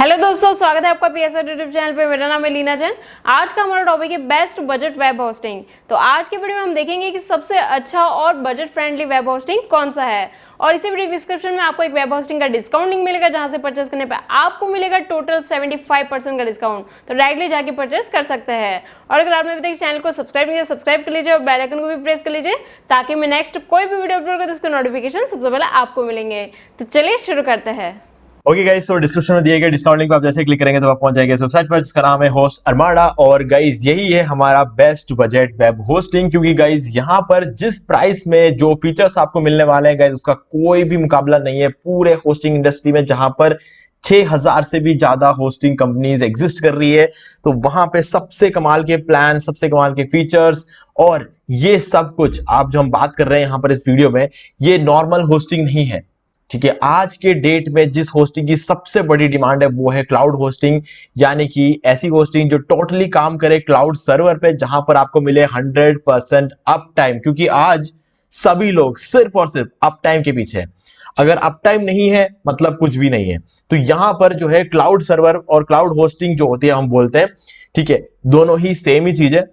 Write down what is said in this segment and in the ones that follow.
Hello दोस्तों, स्वागत है आपका पीएसआर यूट्यूब चैनल पे। मेरा नाम है लीना जैन। आज का हमारा टॉपिक है बेस्ट बजट वेब होस्टिंग। तो आज के वीडियो में हम देखेंगे कि सबसे अच्छा और बजट फ्रेंडली वेब होस्टिंग कौन सा है। और इसी वीडियो डिस्क्रिप्शन में आपको एक वेब होस्टिंग का डिस्काउंट लिंक मिलेगा, जहां से परचेस करने पर आपको मिलेगा टोटल 75% का डिस्काउंट। तो डायरेक्टली जाके परचेस कर सकते हैं। और अगर आपने अभी तक चैनल को सब्सक्राइब नहीं किया, सब्सक्राइब कर लीजिए और बेल आइकन को भी प्रेस कर लीजिए, ताकि मैं नेक्स्ट कोई भी वीडियो अपलोड करूँ तो उसके नोटिफिकेशन सबसे पहले आपको मिलेंगे। तो चलिए शुरू करते हैं। ओके गाइस, तो डिस्क्रिप्शन में दिए गए डिस्काउंट लिंक पर आप जैसे क्लिक करेंगे तो आप पहुंच जाएंगे इस वेबसाइट पर, जिसका नाम है होस्ट अरमाडा। और गाइस यही है हमारा बेस्ट बजट वेब होस्टिंग, क्योंकि गाइस यहां पर जिस प्राइस में जो फीचर्स आपको मिलने वाले हैं गाइस, उसका कोई भी मुकाबला नहीं है पूरे होस्टिंग इंडस्ट्री में, जहां पर 6000 से भी ज्यादा होस्टिंग कंपनीज एग्जिस्ट कर रही है। तो वहां पे सबसे कमाल के प्लान, सबसे कमाल के फीचर्स और ये सब कुछ आप जो हम बात कर रहे हैं यहां पर इस वीडियो में, ये नॉर्मल होस्टिंग नहीं है। ठीक है, आज के डेट में जिस होस्टिंग की सबसे बड़ी डिमांड है वो है क्लाउड होस्टिंग, यानी कि ऐसी होस्टिंग जो टोटली काम करे क्लाउड सर्वर पे, जहां पर आपको मिले 100% अप टाइम। क्योंकि आज सभी लोग सिर्फ और सिर्फ अप टाइम के पीछे हैं। अगर अप टाइम नहीं है मतलब कुछ भी नहीं है। तो यहां पर जो है क्लाउड सर्वर और क्लाउड होस्टिंग जो होती है हम बोलते हैं, ठीक है, दोनों ही सेम ही चीज है।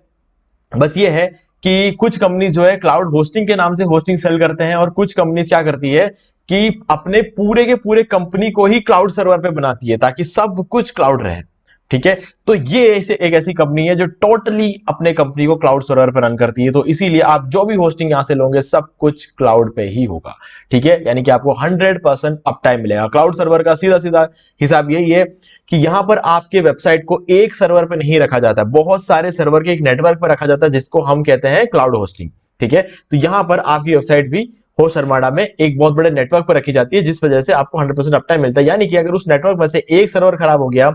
बस ये है कि कुछ कंपनी जो है क्लाउड होस्टिंग के नाम से होस्टिंग सेल करते हैं, और कुछ कंपनी क्या करती है कि अपने पूरे के पूरे कंपनी को ही क्लाउड सर्वर पे बनाती है, ताकि सब कुछ क्लाउड रहे। ठीक है, तो ये एक ऐसी कंपनी है जो टोटली अपने कंपनी को क्लाउड सर्वर पर रन करती है। तो इसीलिए आप जो भी होस्टिंग यहां से लोगे सब कुछ क्लाउड पे ही होगा। ठीक है, यानी कि आपको 100% अप टाइम मिलेगा। क्लाउड सर्वर का सीधा सीधा हिसाब यही है कि यहां पर आपके वेबसाइट को एक सर्वर पे नहीं रखा जाता, बहुत सारे सर्वर के एक नेटवर्क पर रखा जाता है, जिसको हम कहते हैं क्लाउड होस्टिंग। ठीक है, तो यहां पर आपकी वेबसाइट भी होस्ट अरमाडा में एक बहुत बड़े नेटवर्क पर रखी जाती है, जिस वजह से आपको 100% अप टाइम मिलता है। यानी कि अगर उस नेटवर्क में से एक सर्वर खराब हो गया,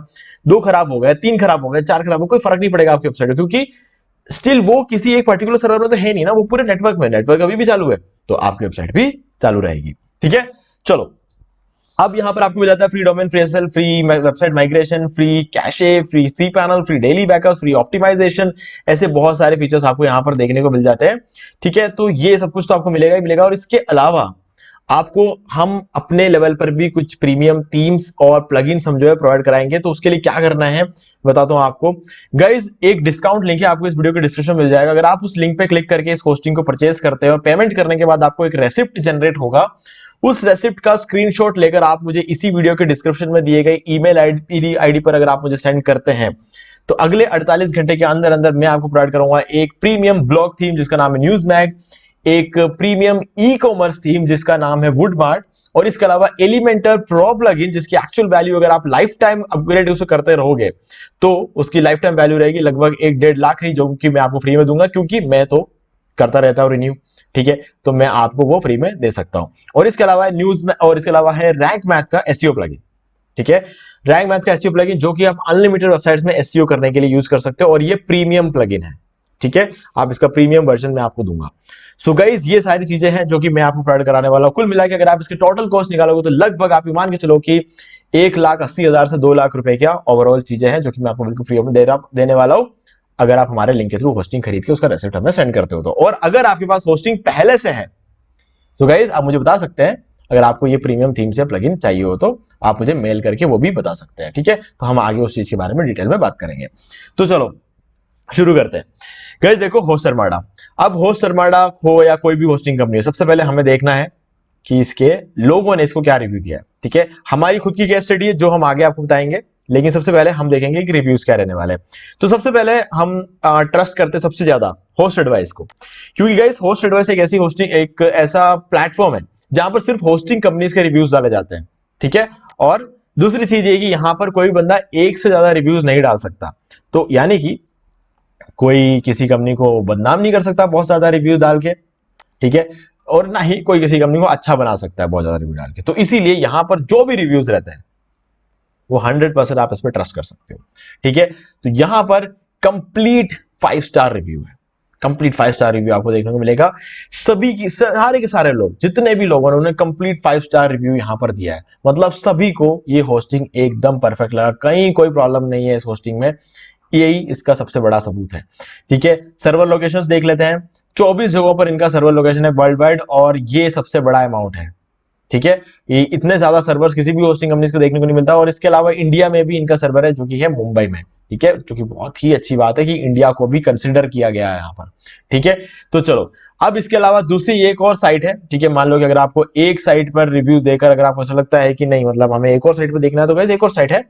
दो खराब हो गए, तीन खराब हो गए, चार खराब हो, कोई फर्क नहीं पड़ेगा आपकी वेबसाइट में, क्योंकि स्टिल वो किसी एक पर्टिकुलर सर्वर में तो है नहीं ना, वो पूरे नेटवर्क में। नेटवर्क अभी भी चालू है तो आपकी वेबसाइट भी चालू रहेगी। ठीक है, चलो अब यहां पर आपको मिल जाता है free domain, free SSL, free website migration, free cache, free C panel, free daily backup, free optimization. ऐसे बहुत सारे फीचर्स आपको यहां पर देखने को मिल जाते हैं। ठीक है, तो ये सब कुछ तो आपको मिलेगा ही मिलेगा। और इसके अलावा आपको हम अपने लेवल पर भी कुछ प्रीमियम थीम्स और प्लगइन्स हम जो है प्रोवाइड कराएंगे। तो उसके लिए क्या करना है बताता हूं आपको। गाइज एक डिस्काउंट लिंक है, आपको इस वीडियो के डिस्क्रिप्शन मिल जाएगा। अगर आप उस लिंक पे क्लिक करके इस होस्टिंग को परचेज करते हैं और पेमेंट करने के बाद आपको एक रेसिप्ट जनरेट होगा, उस रेसिप्ट का स्क्रीनशॉट लेकर आप मुझे इसी वीडियो के डिस्क्रिप्शन में दिए गए ईमेल आईडी पर अगर आप मुझे सेंड करते हैं, तो अगले 48 घंटे के अंदर अंदर मैं आपको प्रोवाइड करूंगा एक प्रीमियम ब्लॉग थीम जिसका नाम है न्यूज मैग, एक प्रीमियम ई कॉमर्स थीम जिसका नाम है वुडमार्ट, और इसके अलावा एलिमेंटर प्रो प्लगइन जिसकी एक्चुअल वैल्यू अगर आप लाइफ टाइम अपग्रेड उसे करते रहोगे तो उसकी लाइफ टाइम वैल्यू रहेगी लगभग 1-1.5 लाख ही, जो कि मैं आपको फ्री में दूंगा, क्योंकि मैं तो करता रहता हूं रिन्यू। ठीक है, तो मैं आपको वो फ्री में दे सकता हूं। और इसके अलावा न्यूज में, और इसके अलावा है रैंक मैथ का एसईओ प्लगइन। ठीक है, रैंक मैथ का एसईओ प्लगइन जो कि आप अनलिमिटेड वेबसाइट्स में एसईओ करने के लिए यूज कर सकते हो, और ये प्रीमियम प्लगइन है। ठीक है, आप इसका प्रीमियम वर्जन में आपको दूंगा। सो गाइज ये सारी चीजें हैं जो कि मैं आपको प्रोवाइड कराने वाला हूं। कुल मिला के अगर आप इसके टोटल कॉस्ट निकालोगे तो लगभग आप मान के चलो कि 1,80,000 से 2 लाख रुपए क्या ओवरऑल चीजें हैं, जो कि मैं आपको बिल्कुल फ्री में देने वाला हूं, अगर आप हमारे लिंक के थ्रू होस्टिंग खरीद के उसका रेसिप्ट हमें सेंड करते हो तो। और अगर आपके पास होस्टिंग पहले से है तो गाइज आप मुझे बता सकते हैं, अगर आपको ये प्रीमियम थीम से प्लगइन चाहिए हो तो आप मुझे मेल करके वो भी बता सकते हैं। ठीक है, तो हम आगे उस चीज के बारे में डिटेल में बात करेंगे। तो चलो शुरू करते हैं। गाइस देखो होस्ट अरमाडा, अब होस्ट अरमाडा हो या कोई भी होस्टिंग कंपनी हो, सबसे पहले हमें देखना है कि इसके लोगों ने इसको क्या रिव्यू दिया है। ठीक है, हमारी खुद की केस स्टडी है जो हम आगे आपको बताएंगे, लेकिन सबसे पहले हम देखेंगे कि रिव्यूज क्या रहने वाले हैं। तो सबसे पहले हम ट्रस्ट करते हैं सबसे ज्यादा होस्ट एडवाइस को, क्योंकि गाइस होस्ट एडवाइस एक ऐसा प्लेटफॉर्म है जहां पर सिर्फ होस्टिंग कंपनीज के रिव्यूज डाले जाते हैं। ठीक है, और दूसरी चीज ये कि यहां पर कोई बंदा एक से ज्यादा रिव्यूज नहीं डाल सकता। तो यानी कि कोई किसी कंपनी को बदनाम नहीं कर सकता बहुत ज्यादा रिव्यूज डाल के। ठीक है, और ना ही कोई किसी कंपनी को अच्छा बना सकता है बहुत ज्यादा रिव्यू डाल के। तो इसीलिए यहां पर जो भी रिव्यूज रहते हैं वो 100% आप इस पर ट्रस्ट कर सकते हो। ठीक है, तो यहां पर कंप्लीट 5 स्टार रिव्यू है, कंप्लीट 5 स्टार रिव्यू आपको देखने को मिलेगा। सभी की सारे के सारे लोग, जितने भी लोगों ने, उन्होंने कंप्लीट 5 स्टार रिव्यू यहां पर दिया है। मतलब सभी को ये होस्टिंग एकदम परफेक्ट लगा, कहीं कोई प्रॉब्लम नहीं है इस होस्टिंग में। यही इसका सबसे बड़ा सबूत है। ठीक है, सर्वर लोकेशंस देख लेते हैं। 24 जगहों पर इनका सर्वर लोकेशन है वर्ल्ड वाइड, और ये सबसे बड़ा अमाउंट है। ठीक है, ये इतने ज्यादा सर्वर्स किसी भी होस्टिंग कंपनी को देखने को नहीं मिलता। और इसके अलावा इंडिया में भी इनका सर्वर है जो कि है मुंबई में, ठीक है, जो कि बहुत ही अच्छी बात है कि इंडिया को भी कंसिडर किया गया है यहाँ पर, ठीक है। तो चलो, अब इसके अलावा दूसरी एक और साइट है, ठीक है। मान लो कि अगर आपको एक साइट पर रिव्यू देकर अगर आपको ऐसा लगता है कि नहीं मतलब हमें एक और साइट पर देखना है, तो गाइस एक और साइट है,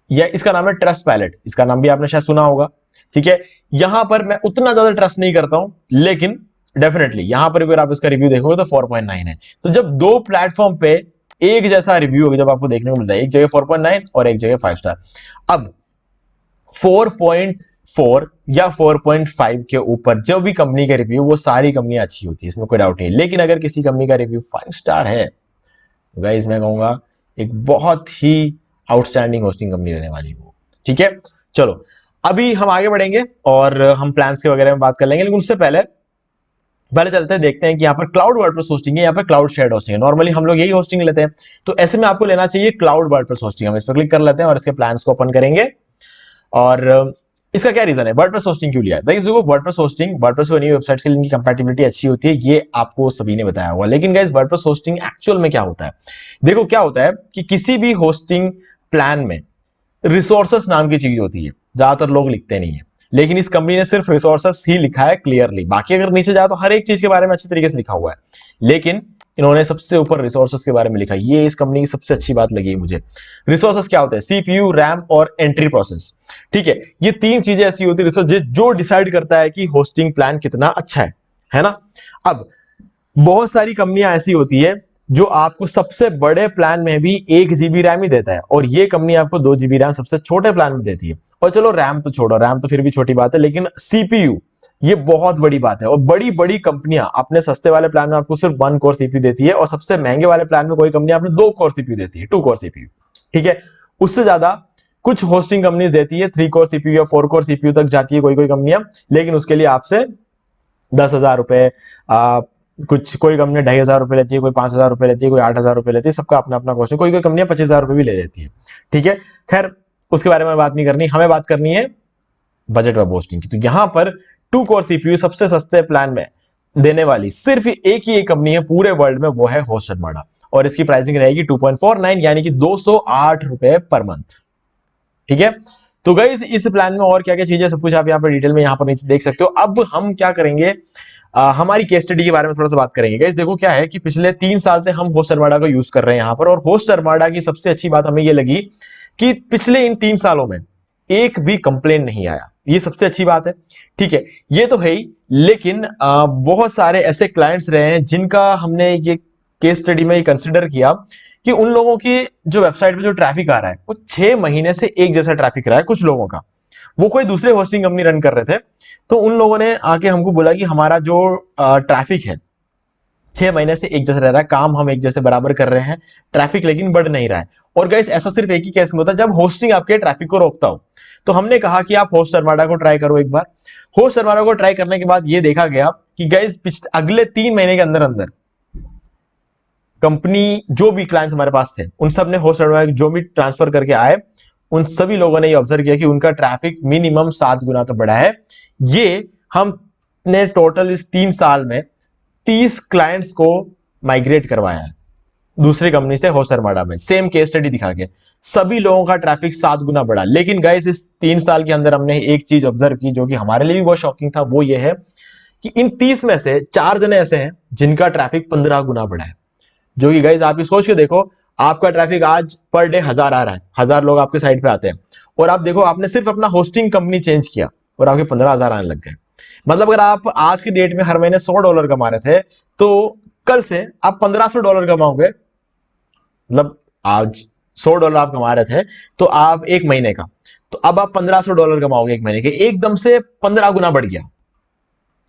या इसका नाम है ट्रस्ट पायलट। इसका नाम भी आपने शायद सुना होगा, ठीक है। यहां पर मैं उतना ज्यादा ट्रस्ट नहीं करता हूं, लेकिन डेफिनेटली यहां पर अगर आप इसका रिव्यू देखोगे तो 4.9 है। तो जब दो प्लेटफॉर्म पे एक जैसा रिव्यू जब आपको देखने को मिलता है, एक जगह 4.9 और एक जगह 5 स्टार, अब 4.4 या 4.5 के ऊपर जो भी कंपनी का रिव्यू, वो सारी कंपनियां अच्छी होती है, इसमें कोई डाउट नहीं। लेकिन अगर किसी कंपनी का रिव्यू 5 स्टार है, तो गाइस मैं कहूंगा एक बहुत ही आउटस्टैंडिंग होस्टिंग कंपनी रहने वाली हो, ठीक है। चलो, अभी हम आगे बढ़ेंगे और हम प्लान्स के वगैरह में बात कर लेंगे, लेकिन उससे पहले चलते हैं, देखते हैं कि यहाँ पर क्लाउड वर्डप्रेस होस्टिंग है, यहाँ पर क्लाउड शेयर्ड होस्टिंग है। नॉर्मली हम लोग यही होस्टिंग लेते हैं, तो ऐसे में आपको लेना चाहिए क्लाउड वर्डप्रेस होस्टिंग। हम इस पर क्लिक कर लेते हैं और इसके प्लान्स को ओपन करेंगे। और इसका क्या रीजन है, वर्डप्रेस होस्टिंग क्यों लिया है? देखिए, वर्डप्रेस होस्टिंग, वर्डप्रेस और न्यू वेबसाइट के लिए इनकी कंपैटिबिलिटी अच्छी होती है, ये आपको सभी ने बताया हुआ। लेकिन गाइस, वर्डप्रेस होस्टिंग एक्चुअल में क्या होता है? देखो, क्या होता है कि किसी भी होस्टिंग प्लान में रिसोर्सेस नाम की चीज होती है, ज्यादातर लोग लिखते नहीं है, लेकिन इस कंपनी ने सिर्फ रिसोर्सेस ही लिखा है क्लियरली। बाकी अगर नीचे जाए तो हर एक चीज के बारे में अच्छी तरीके से लिखा हुआ है, लेकिन इन्होंने सबसे ऊपर रिसोर्सेस के बारे में लिखा। ये इस कंपनी की सबसे अच्छी बात लगी मुझे। रिसोर्सेस क्या होते हैं? सीपीयू, रैम और एंट्री प्रोसेस, ठीक है। ये तीन चीजें ऐसी होती है रिसोर्स जो डिसाइड करता है कि होस्टिंग प्लान कितना अच्छा है ना। अब बहुत सारी कंपनियां ऐसी होती है जो आपको सबसे बड़े प्लान में भी 1 GB रैम ही देता है, और ये कंपनी आपको 2 GB रैम सबसे छोटे प्लान में देती है। और चलो, रैम तो छोड़ो, रैम तो फिर भी छोटी बात है, लेकिन सीपीयू ये बहुत बड़ी बात है। और बड़ी बड़ी कंपनियां अपने सस्ते वाले प्लान में आपको सिर्फ 1 कोर सीपीयू देती है, और सबसे महंगे वाले प्लान में कोई कंपनी आपको 2 कोर सीपीयू देती है, 2 कोर सीपीयू, ठीक है। उससे ज्यादा कुछ होस्टिंग कंपनीज देती है 3 कोर सीपीयू या 4 कोर सीपीयू तक जाती है कोई कंपनियां, लेकिन उसके लिए आपसे 10,000 रुपए, कोई कंपनी 2,500 रुपए लेती है, कोई 5,000 रुपए लेती है, कोई 8,000 रुपए लेती है, सबका अपना अपना कॉस्ट है। कोई कंपनियां 25,000 रुपए भी ले देती है, ठीक है। खैर, उसके बारे में बात नहीं करनी, हमें बात करनी है बजट वेब होस्टिंग की। तो यहां पर 2 कोर सीपीयू सबसे सस्ते प्लान में देने वाली सिर्फ एक ही कंपनी है पूरे वर्ल्ड में, वो है होस्ट अर्माडा, और इसकी प्राइसिंग रहेगी 2.49 यानी कि 208 रुपए पर मंथ, ठीक है। तो गाइस, इस प्लान में और क्या क्या चीजें, सब कुछ आप यहाँ पर डिटेल में यहाँ पर नीचे देख सकते हो। अब हम क्या करेंगे, हमारी केस स्टडी के बारे में थोड़ा सा बात करेंगे। गाइस देखो, क्या है कि पिछले 3 साल से हम होस्ट अर्माडा को यूज कर रहे हैं यहाँ पर, और होस्ट अर्माडा की सबसे अच्छी बात हमें ये लगी कि पिछले इन 3 सालों में एक भी कंप्लेन नहीं आया। ये सबसे अच्छी बात है, ठीक है। ये तो है ही, लेकिन बहुत सारे ऐसे क्लाइंट्स रहे हैं जिनका हमने ये केस स्टडी में कंसिडर किया कि उन लोगों की जो वेबसाइट पे जो ट्रैफिक आ रहा है वो 6 महीने से एक जैसा ट्रैफिक रहा है। कुछ लोगों का, वो कोई दूसरे होस्टिंग कंपनी रन कर रहे थे, तो उन लोगों ने आके हमको बोला कि हमारा जो ट्रैफिक है 6 महीने से एक जैसा रह रहा है, काम हम एक जैसे बराबर कर रहे हैं, ट्रैफिक लेकिन बढ़ नहीं रहा है। और गाइस, ऐसा सिर्फ एक ही केस में होता है जब होस्टिंग आपके ट्रैफिक को रोकता हो। तो हमने कहा कि आप होस्ट अर्माडा को ट्राई करो एक बार। होस्ट अर्माडा को ट्राई करने के बाद ये देखा गया कि गाइस अगले 3 महीने के अंदर अंदर कंपनी, जो भी क्लाइंट्स हमारे पास थे, उन सब ने होस्ट अर्माडा जो भी ट्रांसफर करके आए, उन सभी लोगों ने ये ऑब्जर्व किया कि उनका ट्रैफिक मिनिमम 7 गुना तो बढ़ा है। ये हमने टोटल इस 3 साल में 30 क्लाइंट्स को माइग्रेट करवाया है दूसरी कंपनी से होस्ट अर्माडा में, सेम केस स्टडी दिखा के सभी लोगों का ट्रैफिक 7 गुना बढ़ा। लेकिन गाइस, इस 3 साल के अंदर हमने एक चीज ऑब्जर्व की जो कि हमारे लिए भी बहुत शॉकिंग था, वो ये है कि इन 30 में से 4 जने ऐसे हैं जिनका ट्रैफिक 15 गुना बढ़ा है। जो कि गाइस, आप ये सोच के देखो, आपका ट्रैफिक आज पर डे 1000 आ रहा है, 1000 लोग आपके साइट पे आते हैं, और आप देखो आपने सिर्फ अपना होस्टिंग कंपनी चेंज किया और आपके 15,000 आने लग गए। मतलब अगर आप आज की डेट में हर महीने $100 कमा रहे थे, तो कल से आप $1,500 कमाओगे। मतलब आज $100 आप कमा रहे थे, तो आप एक महीने का, तो अब आप $1,500 कमाओगे एक महीने के। एकदम से 15 गुना बढ़ गया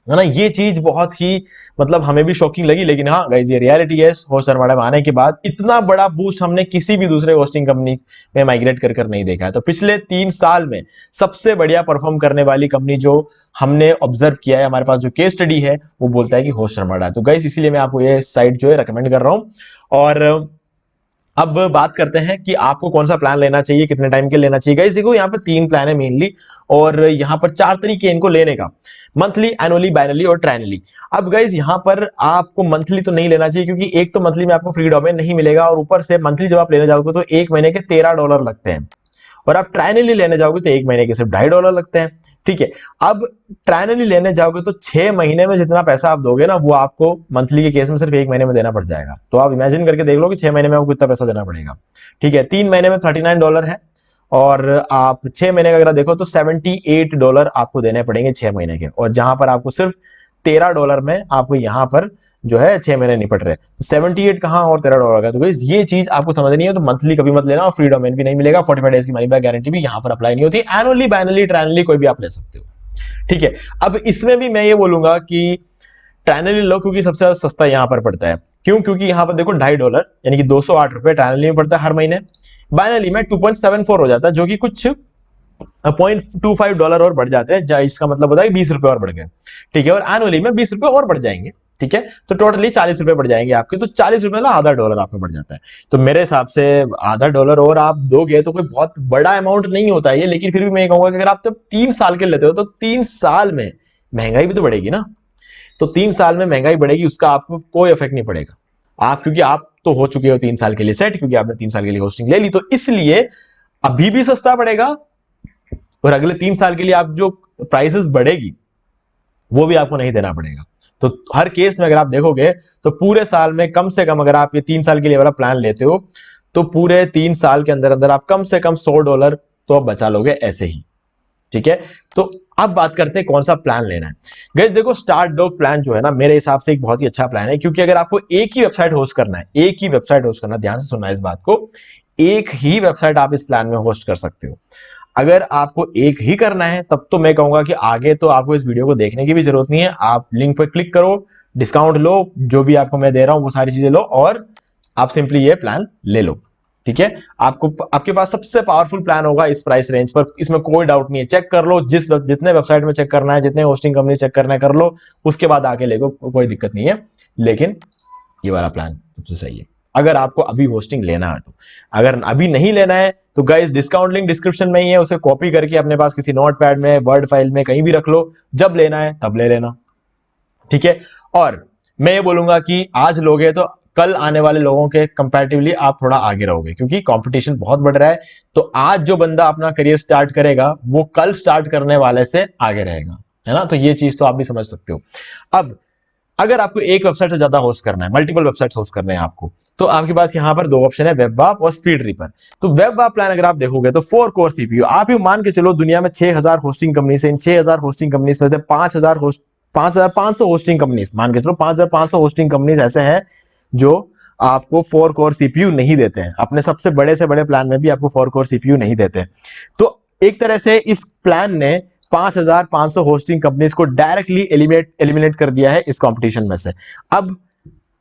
है ना। ये चीज बहुत ही मतलब हमें भी शॉकिंग लगी, लेकिन हाँ गाइस, ये रियलिटी है। होस्ट अर्माडा में आने के बाद इतना बड़ा बूस्ट हमने किसी भी दूसरे होस्टिंग कंपनी में माइग्रेट कर नहीं देखा है। तो पिछले 3 साल में सबसे बढ़िया परफॉर्म करने वाली कंपनी जो हमने ऑब्जर्व किया है, हमारे पास जो केस स्टडी है, वो बोलता है कि होस्ट अर्माडा है। तो गाइस, इसीलिए मैं आपको ये साइट जो है रेकमेंड कर रहा हूं। और अब बात करते हैं कि आपको कौन सा प्लान लेना चाहिए, कितने टाइम के लेना चाहिए। गाइस देखो यहाँ पर 3 प्लान है मेनली, और यहाँ पर 4 तरीके इनको लेने का, मंथली, एनुअली, बाइनली और ट्राइनली। अब गाइस यहाँ पर आपको मंथली तो नहीं लेना चाहिए, क्योंकि एक तो मंथली में आपको फ्री डोमेन नहीं मिलेगा, और ऊपर से मंथली जब आप लेने जाओगे तो 1 महीने के $13 लगते हैं, और आप ट्राइनली लेने जाओगे तो 1 महीने के सिर्फ $2.5 लगते हैं। ठीक है, अब ट्राइनली लेने जाओगे तो 6 महीने में जितना पैसा आप दोगे ना, वो आपको मंथली के केस में सिर्फ 1 महीने में देना पड़ जाएगा। तो आप इमेजिन करके देख लो कि 6 महीने में आपको कितना पैसा देना पड़ेगा। ठीक है, 3 महीने में $39 है, और आप 6 महीने का अगर देखो तो $78 आपको देने पड़ेंगे 6 महीने के, और जहां पर आपको सिर्फ $13 में आपको यहां पर जो है 6 महीने निपट रहे, 78 कहां और $13 का। तो गाइस ये चीज आपको समझनी है, तो मंथली कभी मत लेना, और फ्री डोमेन भी नहीं मिलेगा, 45 डेज की मनी बैक गारंटी भी यहां पर अप्लाई नहीं होती। एनुअली, बाइनली, ट्राइनली कोई भी आप ले सकते हो। ठीक है, अब इसमें भी मैं ये बोलूंगा कि ट्राइनली लो, क्योंकि सबसे ज्यादा सस्ता यहां पर पड़ता है। क्यों? क्योंकि यहां पर देखो $2.5 यानी कि $208 ट्राइनली में पड़ता है हर महीने, बाइनली में 2.74 हो जाता है, जो कि कुछ $0.25 और बढ़ जाते हैं, इसका मतलब होता है $20 और बढ़ गए। ठीक है, और एनुअली में $20 और बढ़ जाएंगे। ठीक है, तो टोटली $40 बढ़ जाएंगे आपके, तो $40 ना $0.5 आपका बढ़ जाता है। तो मेरे हिसाब से $0.5 और आप दोगे तो कोई बहुत बड़ा अमाउंट नहीं होता है ये, लेकिन फिर भी मैं कहूंगा कि अगर आप तो 3 साल के लेते हो तो 3 साल में महंगाई भी तो बढ़ेगी ना, तो 3 साल में महंगाई बढ़ेगी, उसका आपको कोई इफेक्ट नहीं पड़ेगा। आप क्योंकि आप तो हो चुके हो 3 साल के लिए सेट, क्योंकि आपने 3 साल के लिए होस्टिंग ले ली, तो इसलिए अभी भी सस्ता पड़ेगा, और अगले 3 साल के लिए आप जो प्राइसेस बढ़ेगी वो भी आपको नहीं देना पड़ेगा। तो हर केस में अगर आप देखोगे तो पूरे साल में कम से कम, अगर आप ये 3 साल के लिए वाला प्लान लेते हो, तो पूरे 3 साल के अंदर अंदर आप कम से कम $100 तो आप बचा लोगे ऐसे ही। ठीक है, तो अब बात करते हैं कौन सा प्लान लेना है। गाइस देखो, स्टार्ट डॉग प्लान जो है ना, मेरे हिसाब से एक बहुत ही अच्छा प्लान है, क्योंकि अगर आपको एक ही वेबसाइट होस्ट करना है, एक ही वेबसाइट होस्ट करना, ध्यान से सुनना इस बात को, एक ही वेबसाइट आप इस प्लान में होस्ट कर सकते हो। अगर आपको एक ही करना है तब तो मैं कहूंगा कि आगे तो आपको इस वीडियो को देखने की भी जरूरत नहीं है, आप लिंक पर क्लिक करो, डिस्काउंट लो, जो भी आपको मैं दे रहा हूं वो सारी चीजें लो, और आप सिंपली ये प्लान ले लो। ठीक है, आपको आपके पास सबसे पावरफुल प्लान होगा इस प्राइस रेंज पर, इसमें कोई डाउट नहीं है। चेक कर लो, जितने वेबसाइट में चेक करना है, जितने होस्टिंग कंपनी चेक करना है कर लो, उसके बाद आके ले लो, कोई दिक्कत नहीं है। लेकिन ये वाला प्लान सबसे सही है अगर आपको अभी होस्टिंग लेना है तो। अगर अभी नहीं लेना है तो गाइस डिस्काउंट लिंक डिस्क्रिप्शन में ही है, उसे कॉपी करके अपने पास किसी नोटपैड में, वर्ड फाइल में कहीं भी रख लो, जब लेना है तब ले लेना। ठीक है, और मैं ये बोलूंगा कि आज लोगे तो कल आने वाले लोगों के कंपैरेटिवली आप थोड़ा आगे रहोगे, क्योंकि कंपटीशन बहुत बढ़ रहा है। तो आज जो बंदा अपना करियर स्टार्ट करेगा वो कल स्टार्ट करने वाले से आगे रहेगा, है ना। तो ये चीज तो आप भी समझ सकते हो। अब अगर आपको एक वेबसाइट से ज्यादा होस्ट करना है, मल्टीपल वेबसाइट्स होस्ट करने हैं आपको, तो आपके पास यहां पर 2 ऑप्शन है, वेबवाप और स्पीड रीपर। तो वेबवाप प्लान अगर आप देखोगे तो 4 कोर सीपीयू, आप ही मान के चलो दुनिया में 6000 होस्टिंग कंपनी से, इन 6000 होस्टिंग कंपनीज में से 5500 होस्टिंग कंपनीज, मान के चलो 5500 होस्टिंग कंपनीज ऐसे हैं जो आपको 4 कोर सीपीयू नहीं देते हैं। अपने सबसे बड़े से बड़े प्लान में भी आपको 4 कोर सीपीयू नहीं देते। तो एक तरह से इस प्लान ने 5500 होस्टिंग कंपनीज को डायरेक्टली एलिमिनेट कर दिया है इस कंपटीशन में से। अब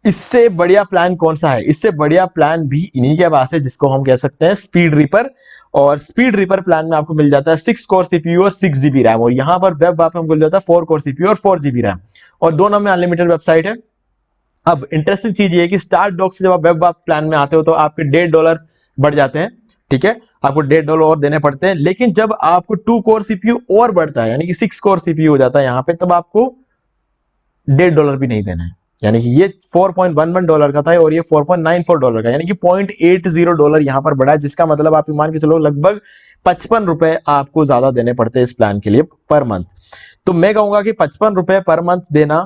इससे बढ़िया प्लान कौन सा है? इससे बढ़िया प्लान भी इन्हीं के पास है, जिसको हम कह सकते हैं स्पीड रीपर। और स्पीड रीपर प्लान में आपको मिल जाता है 6 कोर सीपीयू और 6 GB रैम, और यहां पर वेबवाप में मिल जाता है 4 कोर सीपीयू और 4 GB रैम, और दोनों में अनलिमिटेड वेबसाइट है। अब इंटरेस्टिंग चीज ये है कि स्टार्ट डॉक से जब आप वेबवाप प्लान में आते हो तो आपके $1.5 बढ़ जाते हैं। ठीक है, आपको $1.5 और देने पड़ते हैं। लेकिन जब आपको 2 कोर सीपीयू और बढ़ता है, यानी कि 6 कोर सीपीयू हो जाता है यहां पे, तब आपको $1.5 भी नहीं देना है। यानी कि ये $4.11 का था और ये $4.94 का, यानी कि $0.80 यहां पर बढ़ा है, जिसका मतलब आप मान के चलो लगभग ₹55 आपको ज्यादा देने पड़ते हैं इस प्लान के लिए पर मंथ। तो मैं कहूंगा कि ₹55 पर मंथ देना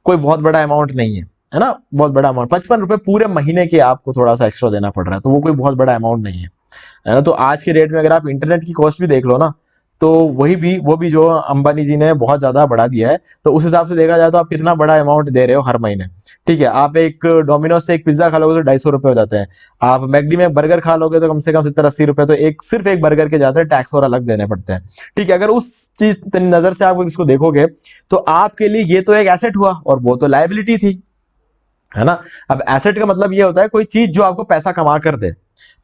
कोई बहुत बड़ा अमाउंट नहीं है ना, बहुत बड़ा अमाउंट। ₹55 पूरे महीने के आपको थोड़ा सा एक्स्ट्रा देना पड़ रहा है, तो वो कोई बहुत बड़ा अमाउंट नहीं है ना। तो आज के रेट में अगर आप इंटरनेट की कॉस्ट भी देख लो ना, तो वो भी जो अंबानी जी ने बहुत ज्यादा बढ़ा दिया है, तो उस हिसाब से देखा जाए तो आप कितना बड़ा अमाउंट दे रहे हो हर महीने। ठीक है, आप एक डोमिनोज से एक पिज्जा खा लोगे तो ₹250 हो जाते हैं, आप मैकडी में बर्गर खा लोगे तो कम से कम 70-80 रुपए तो सिर्फ एक बर्गर के जाते हैं, टैक्स और अलग देने पड़ते हैं। ठीक है, अगर उस चीज नजर से आप इसको देखोगे तो आपके लिए ये तो एक एसेट हुआ और वो तो लायबिलिटी थी, है ना। अब एसेट का मतलब ये होता है कोई चीज जो आपको पैसा कमा कर दे।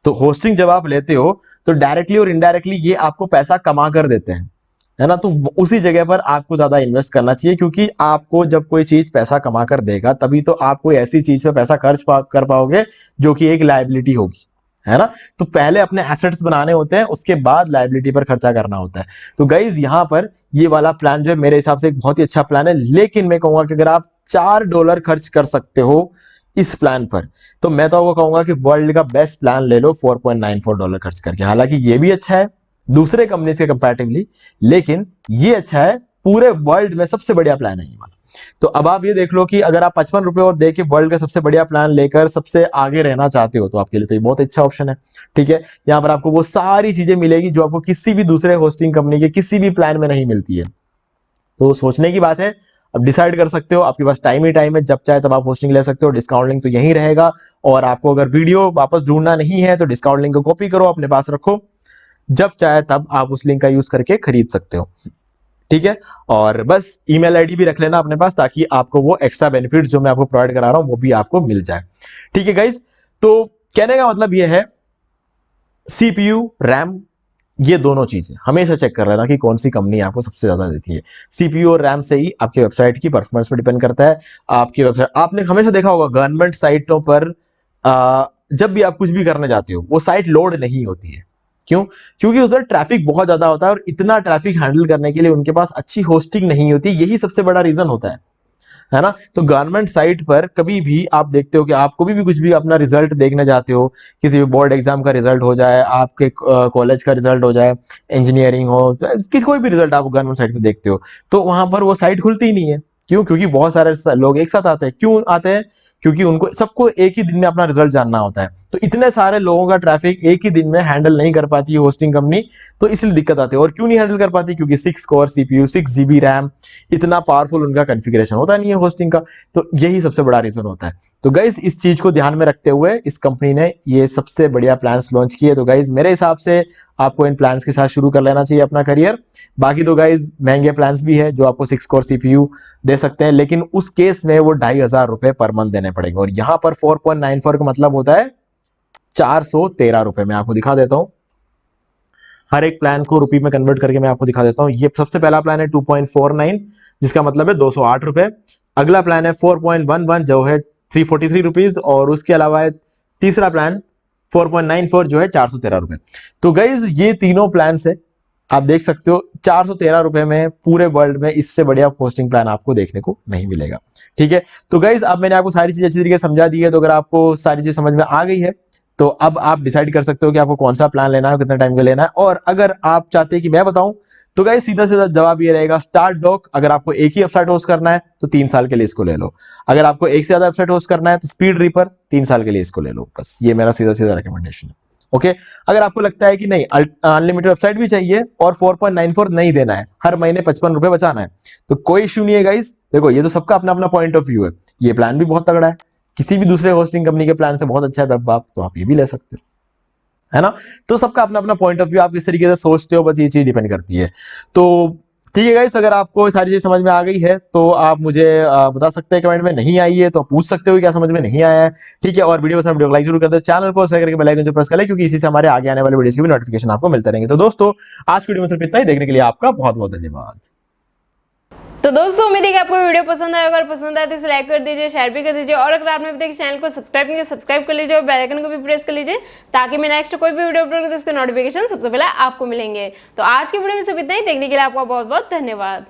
तो होस्टिंग जब आप लेते हो तो डायरेक्टली और इनडायरेक्टली ये आपको पैसा कमा कर देते हैं। है ना। तो उसी जगह पर आपको ज्यादा इन्वेस्ट करना चाहिए, क्योंकि आपको जब कोई चीज पैसा कमा कर देगा तभी तो आप कोई ऐसी चीज पे पैसा कर पाओगे जो कि एक लायबिलिटी होगी, है ना। तो पहले अपने एसेट्स बनाने होते हैं, उसके बाद लायबिलिटी पर खर्चा करना होता है। तो गाइज यहाँ पर ये वाला प्लान जो है मेरे हिसाब से एक बहुत ही अच्छा प्लान है, लेकिन मैं कहूंगा कि अगर आप $4 खर्च कर सकते हो इस प्लान पर, तो मैं तो आपको कहूंगा कि वर्ल्ड का बेस्ट प्लान ले लो $4.94 खर्च करके। हालांकि ये भी अच्छा है दूसरे कंपनी के कंपैरेटिवली, लेकिन ये अच्छा है, पूरे वर्ल्ड में सबसे बढ़िया प्लान है ये वाला। तो अब आप ये देख लो कि अगर आप ₹55 और दे के वर्ल्ड का सबसे बढ़िया प्लान लेकर सबसे आगे रहना चाहते हो तो आपके लिए तो ये बहुत अच्छा ऑप्शन है। ठीक है, यहाँ पर आपको वो सारी चीजें मिलेगी जो आपको किसी भी दूसरे होस्टिंग कंपनी के किसी भी प्लान में नहीं मिलती है। तो सोचने की बात है, अब डिसाइड कर सकते हो, आपके पास टाइम ही टाइम है, जब चाहे तब आप होस्टिंग ले सकते हो। डिस्काउंट लिंक तो यहीं रहेगा, और आपको अगर वीडियो वापस ढूंढना नहीं है तो डिस्काउंट लिंक को कॉपी करो, अपने पास रखो, जब चाहे तब आप उस लिंक का यूज करके खरीद सकते हो। ठीक है, और बस ईमेल आईडी भी रख लेना अपने पास, ताकि आपको वो एक्स्ट्रा बेनिफिट जो मैं आपको प्रोवाइड करा रहा हूं वो भी आपको मिल जाए। ठीक है गाइस, तो कहने का मतलब ये है, सीपीयू रैम ये दोनों चीजें हमेशा चेक कर लेना कि कौन सी कंपनी आपको सबसे ज्यादा देती है। सीपीयू और रैम से ही आपकी वेबसाइट की परफॉर्मेंस पर डिपेंड करता है। आपकी वेबसाइट, आपने हमेशा देखा होगा गवर्नमेंट साइटों पर जब भी आप कुछ भी करने जाते हो वो साइट लोड नहीं होती है। क्यों? क्योंकि उधर ट्रैफिक बहुत ज्यादा होता है, और इतना ट्रैफिक हैंडल करने के लिए उनके पास अच्छी होस्टिंग नहीं होती, यही सबसे बड़ा रीजन होता है ना। तो गवर्नमेंट साइट पर कभी भी आप देखते हो कि आपको भी कुछ भी अपना रिजल्ट देखने जाते हो, किसी भी बोर्ड एग्जाम का रिजल्ट हो जाए, आपके कॉलेज का रिजल्ट हो जाए, इंजीनियरिंग हो, किसी कोई भी रिजल्ट आप गवर्नमेंट साइट पे देखते हो, तो वहां पर वो साइट खुलती ही नहीं है। क्यों? क्योंकि बहुत सारे लोग एक साथ आते हैं। क्यों आते हैं? क्योंकि उनको सबको एक ही दिन में अपना रिजल्ट जानना होता है। तो इतने सारे लोगों का ट्रैफिक एक ही दिन में हैंडल नहीं कर पाती है होस्टिंग कंपनी, तो इसलिए दिक्कत आती है। और क्यों नहीं हैंडल कर पाती? क्योंकि 6 कोर सीपीयू, 6 GB रैम, इतना पावरफुल उनका कॉन्फ़िगरेशन होता नहीं है होस्टिंग का। तो यही सबसे बड़ा रीजन होता है। तो गाइज इस चीज को ध्यान में रखते हुए इस कंपनी ने ये सबसे बढ़िया प्लान्स लॉन्च किए। तो गाइज मेरे हिसाब से आपको इन प्लान्स के साथ शुरू कर लेना चाहिए अपना करियर। बाकी तो गाइज महंगे प्लान्स भी है जो आपको 6 कोर सीपीयू दे सकते हैं, लेकिन उस केस में वो ₹2,500 पर मंथ देने पड़ेंगे। और यहां पर 4.94 का मतलब होता है ₹413। मैं आपको दिखा देता हूं, हर एक प्लान को रुपये में कन्वर्ट करके मैं आपको दिखा देता हूं। ये सबसे पहला प्लान है 2.49, जिसका मतलब है ₹208। अगला प्लान है 4.11 जो है ₹343, और उसके अलावा है तीसरा प्लान 4.94 जो है ₹413। तो गाइज ये तीनों प्लान से आप देख सकते हो ₹413 में पूरे वर्ल्ड में इससे बढ़िया होस्टिंग प्लान आपको देखने को नहीं मिलेगा। ठीक है, तो गाइज अब मैंने आपको सारी चीजें अच्छी तरीके से समझा दी है। तो अगर आपको सारी चीज समझ में आ गई है तो अब आप डिसाइड कर सकते हो कि आपको कौन सा प्लान लेना है, कितने टाइम का लेना है। और अगर आप चाहते हैं कि मैं बताऊं तो गाइस सीधा सीधा जवाब ये रहेगा, स्टार्ट डॉक। अगर आपको एक ही वेबसाइट होस्ट करना है तो 3 साल के लिए इसको ले लो। अगर आपको एक से ज्यादा वेबसाइट होस्ट करना है तो स्पीड रीपर 3 साल के लिए इसको ले लो। बस ये मेरा सीधा सीधा रिकमेंडेशन है। ओके, अगर आपको लगता है कि नहीं अनलिमिटेड वेबसाइट भी चाहिए और 4.94 नहीं देना है, हर महीने ₹55 बचाना है, तो कोई इश्यू नहीं है गाइस। देखो ये तो सबका अपना अपना पॉइंट ऑफ व्यू है, ये प्लान भी बहुत तगड़ा है, किसी भी दूसरे होस्टिंग कंपनी के प्लान से बहुत अच्छा है वेब आप, तो आप ये भी ले सकते हो, है ना। तो सबका अपना अपना पॉइंट ऑफ व्यू, आप किस तरीके से सोचते हो, बस ये चीज डिपेंड करती है। तो ठीक है गाइस, अगर आपको सारी चीज समझ में आ गई है तो आप मुझे बता सकते हैं कमेंट में। नहीं आई है तो पूछ सकते हो क्या समझ में नहीं आया है। ठीक है, और वीडियो पसंद वीडियो को लाइक जरूर कर दो, चैनल को सब्सक्राइब करके बेल आइकन प्रेस कर ले, क्योंकि इसी से हमारे आगे आने वाले वीडियोस के भी नोटिफिकेशन आपको मिलते रहेंगे। तो दोस्तों आज की वीडियो में सिर्फ इतना ही, देखने के लिए आपका बहुत बहुत धन्यवाद। तो दोस्तों उम्मीद है कि आपको वीडियो पसंद आया। अगर पसंद आए तो इसे लाइक कर दीजिए, शेयर भी कर दीजिए, और अगर आपने अभी तक चैनल को सब्सक्राइब नहीं किया सब्सक्राइब कर लीजिए और बेल आइकन को भी प्रेस कर लीजिए, ताकि मैं नेक्स्ट कोई भी वीडियो अपलोड करूं तो उसके नोटिफिकेशन सबसे पहले आपको मिलेंगे। तो आज की वीडियो में सिर्फ इतना ही, देखने के लिए आपका बहुत बहुत धन्यवाद।